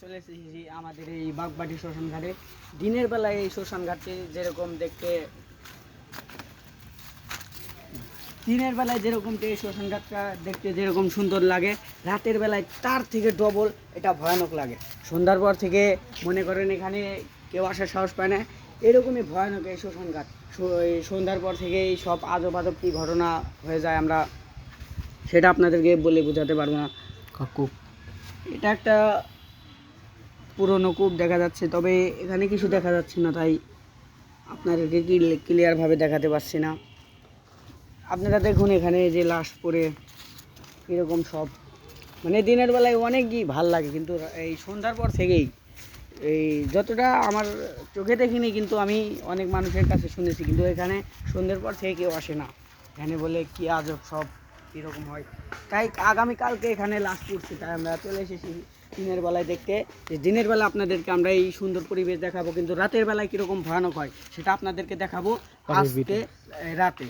চলে এসেছি আমাদের এই বাগবাটি শ্মশান ঘাটে। দিনের বেলায় এই শ্মশান ঘাটে যেরকম দেখতে, দিনের বেলায় যেরকম এই শ্মশান ঘাটটা দেখতে যেরকম সুন্দর লাগে, রাতের বেলায় তার থেকে ডবল এটা ভয়ানক লাগে। সন্ধ্যার পর থেকে মনে করেন এখানে কেউ আসার সাহস পায় না, এরকমই ভয়ানক এই শ্মশান ঘাট। এই সন্ধ্যার পর থেকেই সব আজব আজব কী ঘটনা হয়ে যায়, আমরা সেটা আপনাদেরকে বলে বোঝাতে পারবো না। কাকু, এটা একটা পুরনো কূপ দেখা যাচ্ছে, তবে এখানে কিছু দেখা যাচ্ছে না, তাই আপনাদেরকে ক্লিয়ারভাবে দেখাতে পারছি না। আপনারা দেখুন এখানে যে লাশ পড়ে এরকম সব, মানে দিনের বেলায় অনেকই ভাল লাগে, কিন্তু এই সন্ধ্যার পর থেকেই এই যতটা আমার চোখে দেখিনি, কিন্তু আমি অনেক মানুষের কাছে শুনেছি, কিন্তু এখানে সন্ধ্যের পর থেকে কেউ আসে না। এখানে বলে কি আজব সব কীরকম হয়, তাই আগামীকালকে এখানে লাশ পড়ছে, তাই আমরা চলে এসেছি দিনের বেলায় দেখতে। যে দিনের বেলা আপনাদেরকে আমরা এই সুন্দর পরিবেশ দেখাবো, কিন্তু রাতের বেলায় কীরকম ভয়ানক হয় সেটা আপনাদেরকে দেখাবো আজকে রাতে।